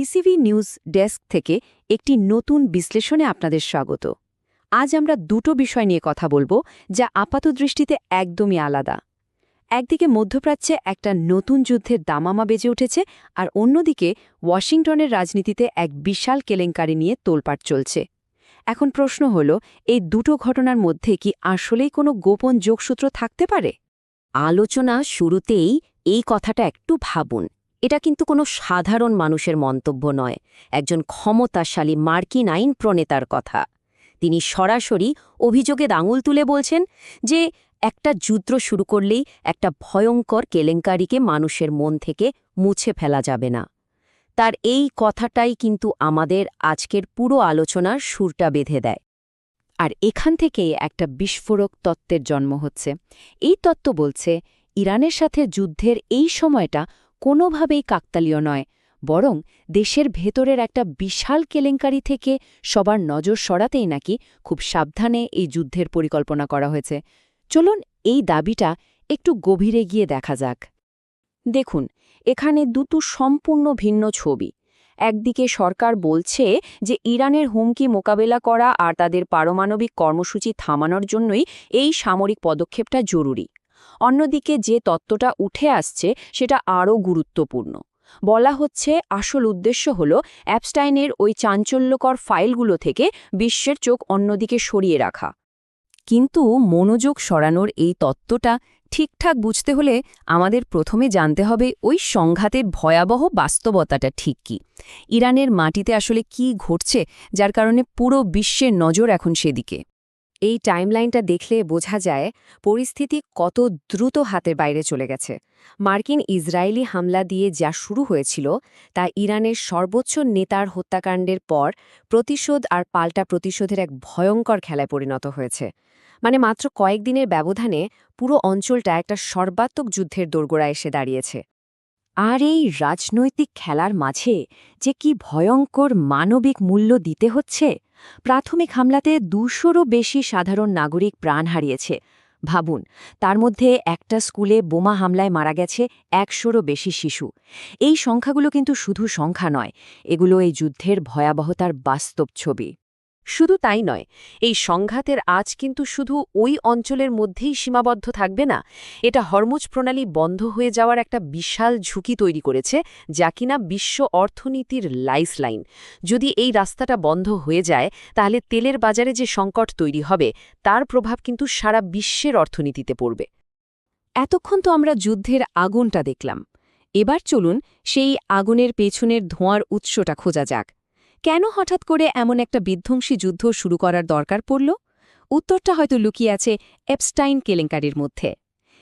TCV news desk থেকে একটি নতুন বিশ্লেষণে আপনাদের স্বাগত। আজ আমরা দুটো বিষয় নিয়ে কথা বলবো যা আপাতদৃষ্টিতে একদমই আলাদা। একদিকে মধ্যপ্রাচ্যে একটা নতুন যুদ্ধের দামামা বেজে উঠেছে, আর অন্যদিকে ওয়াশিংটনের রাজনীতিতে এক বিশাল কেলেঙ্কারি নিয়ে তোলপাড় চলছে। এখন প্রশ্ন হল, এই দুটো ঘটনার মধ্যে কি আসলেই কোনো গোপন যোগসূত্র থাকতে পারে? আলোচনা শুরুতেই এই কথাটা একটু ভাবুন। এটা কিন্তু কোনো সাধারণ মানুষের মন্তব্য নয়, একজন ক্ষমতাশালী মার্কিন আইন প্রণেতার কথা। তিনি সরাসরি অভিযোগের আঙুল তুলে বলছেন যে একটা যুদ্ধ শুরু করলেই একটা ভয়ঙ্কর কেলেঙ্কারিকে মানুষের মন থেকে মুছে ফেলা যাবে না। তার এই কথাটাই কিন্তু আমাদের আজকের পুরো আলোচনার সুরটা বেঁধে দেয়। আর এখান থেকেই একটা বিস্ফোরক তত্ত্বের জন্ম হচ্ছে। এই তত্ত্ব বলছে, ইরানের সাথে যুদ্ধের এই সময়টা কোনোভাবেই কাকতালীয় নয়, বরং দেশের ভেতরের একটা বিশাল কেলেঙ্কারি থেকে সবার নজর সরাতেই নাকি খুব সাবধানে এই যুদ্ধের পরিকল্পনা করা হয়েছে। চলুন এই দাবিটা একটু গভীরে গিয়ে দেখা যাক। দেখুন, এখানে দুটো সম্পূর্ণ ভিন্ন ছবি। একদিকে সরকার বলছে যে ইরানের হুমকি মোকাবেলা করা আর তাদের পারমাণবিক কর্মসূচি থামানোর জন্যই এই সামরিক পদক্ষেপটা জরুরি। অন্যদিকে যে তত্ত্বটা উঠে আসছে সেটা আরও গুরুত্বপূর্ণ। বলা হচ্ছে আসল উদ্দেশ্য হল অ্যাপস্টাইনের ওই চাঞ্চল্যকর ফাইলগুলো থেকে বিশ্বের চোখ অন্যদিকে সরিয়ে রাখা। কিন্তু মনোযোগ সরানোর এই তত্ত্বটা ঠিকঠাক বুঝতে হলে আমাদের প্রথমে জানতে হবে ওই সংঘাতের ভয়াবহ বাস্তবতাটা ঠিক কী। ইরানের মাটিতে আসলে কি ঘটছে যার কারণে পুরো বিশ্বের নজর এখন সেদিকে। এই টাইমলাইনটা দেখলে বোঝা যায় পরিস্থিতি কত দ্রুত হাতের বাইরে চলে গেছে। মার্কিন ইসরায়েলি হামলা দিয়ে যা শুরু হয়েছিল তা ইরানের সর্বোচ্চ নেতার হত্যাকাণ্ডের পর প্রতিশোধ আর পাল্টা প্রতিশোধের এক ভয়ঙ্কর খেলায় পরিণত হয়েছে। মানে মাত্র কয়েকদিনের ব্যবধানে পুরো অঞ্চলটা একটা সর্বাত্মক যুদ্ধের দোরগোড়ায় এসে দাঁড়িয়েছে। আর এই রাজনৈতিক খেলার মাঝে যে কি ভয়ঙ্কর মানবিক মূল্য দিতে হচ্ছে। প্রাথমিক হামলাতে ২০০রও বেশি সাধারণ নাগরিক প্রাণ হারিয়েছে। ভাবুন, তার মধ্যে একটা স্কুলে বোমা হামলায় মারা গেছে ১০০রও বেশি শিশু। এই সংখ্যাগুলো কিন্তু শুধু সংখ্যা নয়, এগুলো এই যুদ্ধের ভয়াবহতার বাস্তব ছবি। শুধু তাই নয়, এই সংঘাতের আজ কিন্তু শুধু ওই অঞ্চলের মধ্যেই সীমাবদ্ধ থাকবে না, এটা হরমুজ প্রণালী বন্ধ হয়ে যাওয়ার একটা বিশাল ঝুঁকি তৈরি করেছে, যা কিনা বিশ্ব অর্থনীতির লাইফলাইন। যদি এই রাস্তাটা বন্ধ হয়ে যায়, তাহলে তেলের বাজারে যে সংকট তৈরি হবে তার প্রভাব কিন্তু সারা বিশ্বের অর্থনীতিতে পড়বে। এতক্ষণ তো আমরা যুদ্ধের আগুনটা দেখলাম। এবার চলুন সেই আগুনের পেছনের ধোঁয়ার উৎসটা খোঁজা যাক। কেন হঠাৎ করে এমন একটা বিধ্বংসী যুদ্ধ শুরু করার দরকার পড়ল? উত্তরটা হয়তো লুকিয়ে আছে এপস্টাইন কেলেঙ্কারির মধ্যে।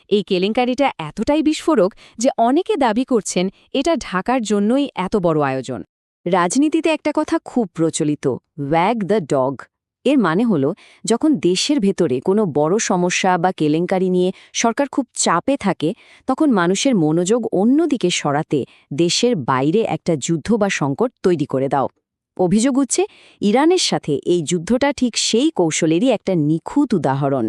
এই কেলেঙ্কারিটা এতটাই বিস্ফোরক যে অনেকে দাবি করছেন এটা ঢাকার জন্যই এত বড় আয়োজন। রাজনীতিতে একটা কথা খুব প্রচলিত, ওয়্যাগ দ্য ডগ। এর মানে হল, যখন দেশের ভেতরে কোনো বড় সমস্যা বা কেলেঙ্কারি নিয়ে সরকার খুব চাপে থাকে, তখন মানুষের মনোযোগ অন্যদিকে সরাতে দেশের বাইরে একটা যুদ্ধ বা সংকট তৈরি করে দাও। অভিযোগ উঠছে ইরানের সাথে এই যুদ্ধটা ঠিক সেই কৌশলেরই একটা নিখুঁত উদাহরণ।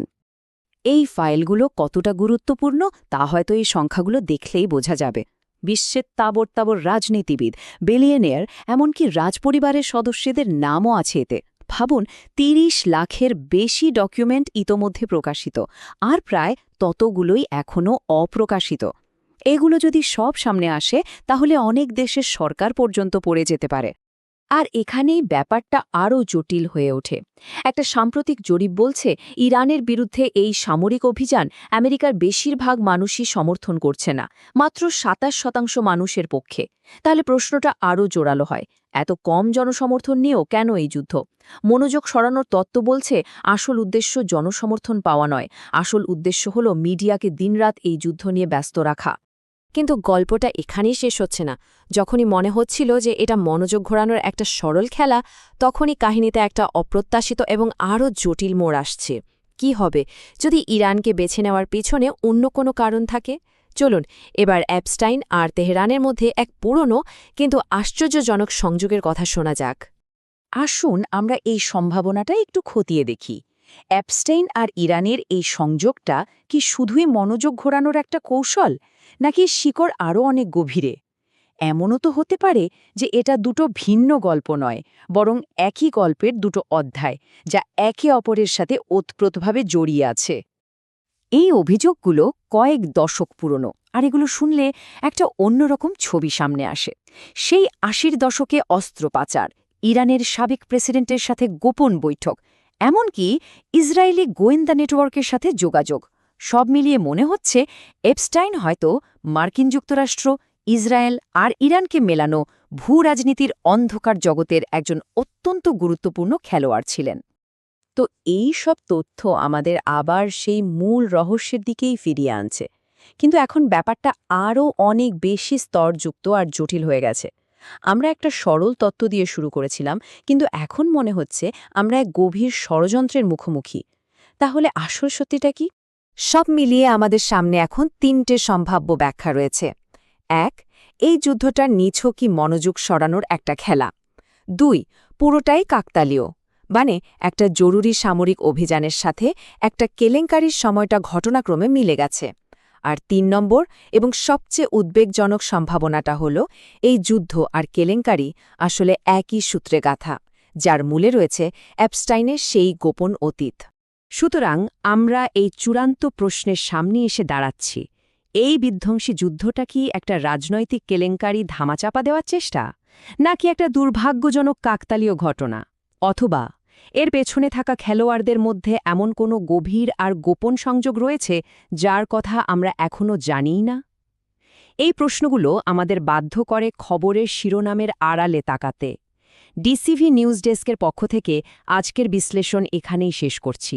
এই ফাইলগুলো কতটা গুরুত্বপূর্ণ তা হয়তো এই সংখ্যাগুলো দেখলেই বোঝা যাবে। বিশ্বের তাবর তাবর রাজনীতিবিদ, বিলিয়নিয়ার, এমনকি রাজপরিবারের সদস্যদের নামও আছে এতে। ভাবুন, ৩০ লাখের বেশি ডকুমেন্ট ইতোমধ্যে প্রকাশিত, আর প্রায় ততগুলোই এখনও অপ্রকাশিত। এগুলো যদি সব সামনে আসে, তাহলে অনেক দেশের সরকার পর্যন্ত পড়ে যেতে পারে। আর এখানেই ব্যাপারটা আরও জটিল হয়ে ওঠে। একটা সাম্প্রতিক জরিপ বলছে ইরানের বিরুদ্ধে এই সামরিক অভিযান আমেরিকার বেশিরভাগ মানুষই সমর্থন করছে না, মাত্র ২৭% মানুষের পক্ষে। তাহলে প্রশ্নটা আরও জোরালো হয়, এত কম জনসমর্থন নিয়েও কেন এই যুদ্ধ? মনোযোগ সরানোর তত্ত্ব বলছে আসল উদ্দেশ্য জনসমর্থন পাওয়া নয়, আসল উদ্দেশ্য হল মিডিয়াকে দিনরাত এই যুদ্ধ নিয়ে ব্যস্ত রাখা। কিন্তু গল্পটা এখানেই শেষ হচ্ছে না। যখনই মনে হচ্ছিল যে এটা মনোযোগ ঘোরানোর একটা সরল খেলা, তখনই কাহিনীতে একটা অপ্রত্যাশিত এবং আরও জটিল মোড় আসছে। কি হবে যদি ইরানকে বেছে নেওয়ার পিছনে অন্য কোনো কারণ থাকে? চলুন এবার অ্যাপস্টাইন আর তেহরানের মধ্যে এক পুরনো কিন্তু আশ্চর্যজনক সংযোগের কথা শোনা যাক। আসুন আমরা এই সম্ভাবনাটা একটু খতিয়ে দেখি। অ্যাপস্টাইন আর ইরানের এই সংযোগটা কি শুধুই মনোযোগ ঘোরানোর একটা কৌশল, নাকি শিকড় আরও অনেক গভীরে? এমনও তো হতে পারে যে এটা দুটো ভিন্ন গল্প নয়, বরং একই গল্পের দুটো অধ্যায়, যা একে অপরের সাথে ওতপ্রোতভাবে জড়িয়ে আছে। এই অভিযোগগুলো কয়েক দশক পুরনো, আর এগুলো শুনলে একটা অন্যরকম ছবি সামনে আসে। সেই ৮০-র দশকে অস্ত্র পাচার, ইরানের সাবেক প্রেসিডেন্টের সাথে গোপন বৈঠক, এমনকি ইসরায়েলি গোয়েন্দা নেটওয়ার্কের সাথে যোগাযোগ, সব মিলিয়ে মনে হচ্ছে এপস্টাইন হয়তো মার্কিন যুক্তরাষ্ট্র, ইসরায়েল আর ইরানকে মেলানো ভূরাজনীতির অন্ধকার জগতের একজন অত্যন্ত গুরুত্বপূর্ণ খেলোয়াড় ছিলেন। তো এই সব তথ্য আমাদের আবার সেই মূল রহস্যের দিকেই ফিরিয়ে আনছে, কিন্তু এখন ব্যাপারটা আরও অনেক বেশি স্তরযুক্ত আর জটিল হয়ে গেছে। আমরা একটা সরল তত্ত্ব দিয়ে শুরু করেছিলাম, কিন্তু এখন মনে হচ্ছে আমরা এক গভীর ষড়যন্ত্রের মুখোমুখি। তাহলে আসল সত্যিটা কি? সব মিলিয়ে আমাদের সামনে এখন ৩টে সম্ভাব্য ব্যাখ্যা রয়েছে। ১. এই যুদ্ধটার নিছকই মনোযোগ সরানোর একটা খেলা। ২. পুরোটাই কাকতালীয়, মানে একটা জরুরি সামরিক অভিযানের সাথে একটা কেলেঙ্কারির সময়টা ঘটনাক্রমে মিলে গেছে। আর ৩ নম্বর এবং সবচেয়ে উদ্বেগজনক সম্ভাবনাটা হল এই যুদ্ধ আর কেলেঙ্কারি আসলে একই সূত্রে গাঁথা, যার মূলে রয়েছে অ্যাপস্টাইনের সেই গোপন অতীত। সুতরাং আমরা এই চূড়ান্ত প্রশ্নের সামনে এসে দাঁড়াচ্ছি, এই বিধ্বংসী যুদ্ধটা কি একটা রাজনৈতিক কেলেঙ্কারি ধামাচাপা দেওয়ার চেষ্টা, নাকি একটা দুর্ভাগ্যজনক কাকতালীয় ঘটনা, অথবা এর পেছনে থাকা খেলোয়াড়দের মধ্যে এমন কোনো গভীর আর গোপন সংযোগ রয়েছে যার কথা আমরা এখনও জানিই না? এই প্রশ্নগুলো আমাদের বাধ্য করে খবরের শিরোনামের আড়ালে তাকাতে। ডিসিভি নিউজ ডেস্কের পক্ষ থেকে আজকের বিশ্লেষণ এখানেই শেষ করছি।